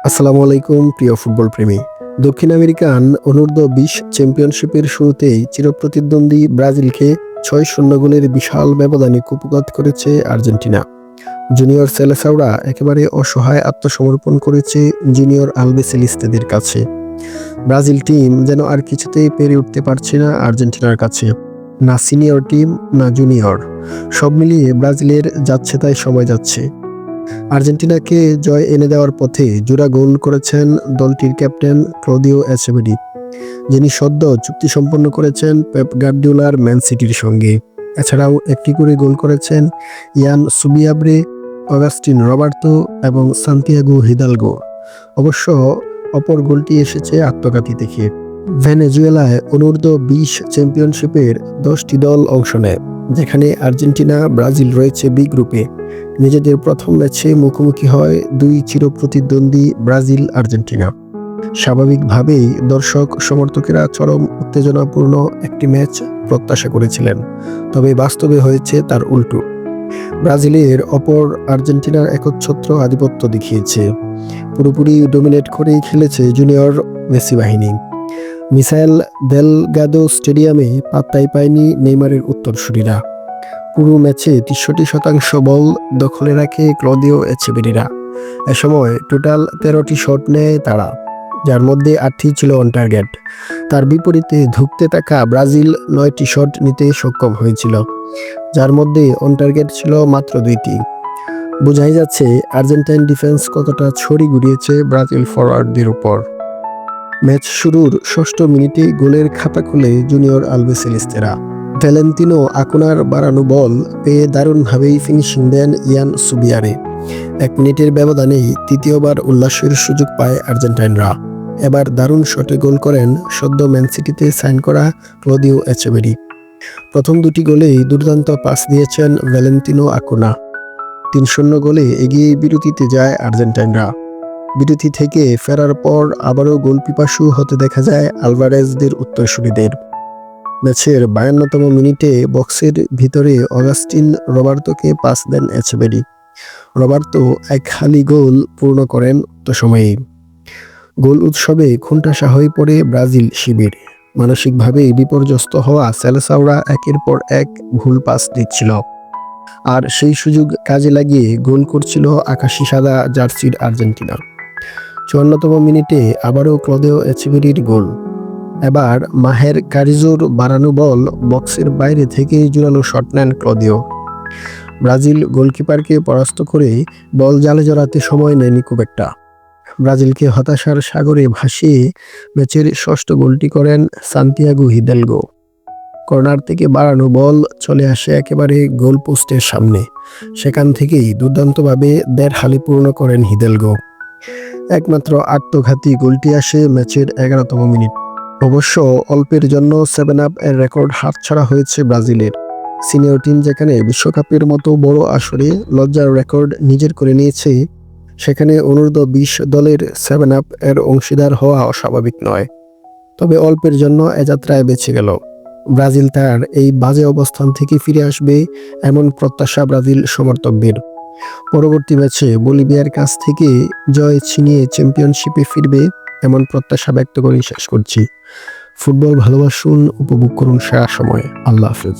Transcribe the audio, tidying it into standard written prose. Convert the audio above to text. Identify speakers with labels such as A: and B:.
A: আসসালামু আলাইকুম প্রিয় ফুটবল প্রেমী। দক্ষিণ আমেরিকান অনূর্ধ্ব-20 চ্যাম্পিয়নশিপের শুরুতেই চিরপ্রতিদ্বন্দ্বী ব্রাজিলকে ৬-০ গোলের বিশাল ব্যবধানে কুপঘাত করেছে আর্জেন্টিনা। জুনিয়র সেলেসাওরা একেবারে অসহায় আত্মসমর্পণ করেছে জুনিয়র আলবিসেলেস্তেদের কাছে। ব্রাজিল টিম যেন আর কিছুতেই পেরে উঠতে পারছে না আর্জেন্টিনার কাছে। না সিনিয়র টিম, না জুনিয়র, সব মিলিয়ে ব্রাজিলের যাচ্ছে তাই সময় যাচ্ছে। আর্জেন্টিনাকে জয় এনে দেওয়ার পথে জোড়া গোল করেছেন দলটির ক্যাপ্টেন ক্লদিও এচেভেরি, যিনি সদ্য চুক্তি সম্পন্ন করেছেন পেপ গার্দিওলার ম্যান সিটির সঙ্গে। এছাড়াও একটি করে গোল করেছেন ইয়ান সুবিয়াব্রে, অগাস্টিন রবার্তো এবং সান্তিয়াগো হিদালগো। অবশ্য অপর গোলটি এসেছে আত্মঘাতী থেকে। ভেনেজুয়েলায় অনূর্ধ্ব-20 চ্যাম্পিয়নশিপের 10টি দল অংশ নেয়, যেখানে আর্জেন্টিনা, ব্রাজিল রয়েছে বি গ্রুপে। নিজেদের প্রথম ম্যাচে মুখোমুখি হয় দুই চিরপ্রতিদ্বন্দ্বী ব্রাজিল আর্জেন্টিনা। স্বাভাবিকভাবেই দর্শক সমর্থকেরা চরম উত্তেজনাপূর্ণ একটি ম্যাচ প্রত্যাশা করেছিলেন, তবে বাস্তবে হয়েছে তার উল্টো। ব্রাজিলের অপর আর্জেন্টিনার একচ্ছত্র আধিপত্য দেখিয়েছে। পুরোপুরি ডমিনেট করেই খেলেছে জুনিয়র মেসি বাহিনী। মিসাইল দেলগাদো স্টেডিয়ামে পাত্তাই পায়নি নেইমারের উত্তরসূরিরা। পুরো ম্যাচে 63% বল দখলে রাখে ক্লদিও এচেভেরিরা। এ সময় টোটাল 13টি শট নেয় তারা, যার মধ্যে 8টি ছিল অন টার্গেট। তার বিপরীতে ধুঁকতে থাকা ব্রাজিল 9টি শট নিতে সক্ষম হয়েছিল, যার মধ্যে অন টার্গেট ছিল মাত্র 2টি। বোঝাই যাচ্ছে আর্জেন্টাইন ডিফেন্স কতটা ছড়ি ঘুরিয়েছে ব্রাজিল ফরোয়ার্ডদের উপর। ম্যাচ শুরুর 6ষ্ঠ মিনিটে গোলের খাতা খুলে জুনিয়র আলবিসেলেস্তেরা। ভ্যালেন্তিনো আকুনার বাড়ানো বল পেয়ে দারুণভাবেই ফিনিশিং দেন ইয়ান সুবিয়ারে। 1 মিনিটের ব্যবধানেই তৃতীয়বার উল্লাসের সুযোগ পায় আর্জেন্টাইনরা। এবার দারুণ শটে গোল করেন সদ্য ম্যান সিটিতে সাইন করা ক্লদিও এচেভেরি। প্রথম দুটি গোলেই দুর্দান্ত পাস দিয়েছেন ভ্যালেন্তিনো আকুনা। 3-0 গোলে এগিয়ে বিরতিতে যায় আর্জেন্টাইনরা। বিরতি থেকে ফেরার পর আবারও গোলপিপাসু হতে দেখা যায় আলভারেজদের উত্তরসূরিদের। ম্যাচের 52তম মিনিটে বক্সের ভিতরে অগাস্টিন রবার্তোকে পাস দেন এচেভেরি। রবার্তো এক হালি গোল পূর্ণ করেন উক্ত সময়ে। গোল উৎসবে খুনটাসা হয়ে পড়ে ব্রাজিল শিবির। মানসিকভাবে বিপর্যস্ত হওয়া সেলেসাওরা একের পর এক ভুল পাস দিচ্ছিল, আর সেই সুযোগ কাজে লাগিয়ে গোল করছিল আকাশি সাদা জার্সির আর্জেন্টিনা। 54তম মিনিটে আবারও ক্লদিও এচেভেরির গোল। এবার মাহের কারিজোর বাড়ানো বল বক্সের বাইরে থেকে জোরালো শট নেন ক্লদিও। ব্রাজিল গোলকিপারকে পরাস্ত করে বল জালে জড়াতে সময় নেয়নি খুব একটা। ব্রাজিলকে হতাশার সাগরে ভাসিয়ে ম্যাচের 6ষ্ঠ গোলটি করেন সান্তিয়াগো হিদালগো। কর্নার থেকে বাড়ানো বল চলে আসে একেবারে গোল পোস্টের সামনে। সেখান থেকেই দুর্দান্তভাবে 1.5 হালি পূর্ণ করেন হিদালগো। একমাত্র আত্মঘাতী গোলটি আসে ম্যাচের 11তম মিনিট। অবশ্য অল্পের জন্য 7 আপ এর রেকর্ড হাতছাড়া হয়েছে ব্রাজিলের। সিনিয়র টিম যেখানে বিশ্বকাপের মতো বড় আসরে লজ্জার রেকর্ড নিজের করে নিয়েছে, সেখানে অনূর্ধ্ব-20 দলের 7 আপ এর অংশীদার হওয়া অস্বাভাবিক নয়। তবে অল্পের জন্য এ যাত্রায় বেঁচে গেল। ব্রাজিল তার এই বাজে অবস্থান থেকে ফিরে আসবে, এমন প্রত্যাশা ব্রাজিল সমর্থকদের। পরবর্তী ম্যাচে বলিভিয়ার কাছ থেকে জয় ছিনিয়ে চ্যাম্পিয়নশিপে ফিরবে, এমন প্রত্যাশা ব্যক্ত করে শেষ করছি। ফুটবল ভালোবাসুন, উপভোগ করুন সারা সময়। আল্লাহ হাফেজ।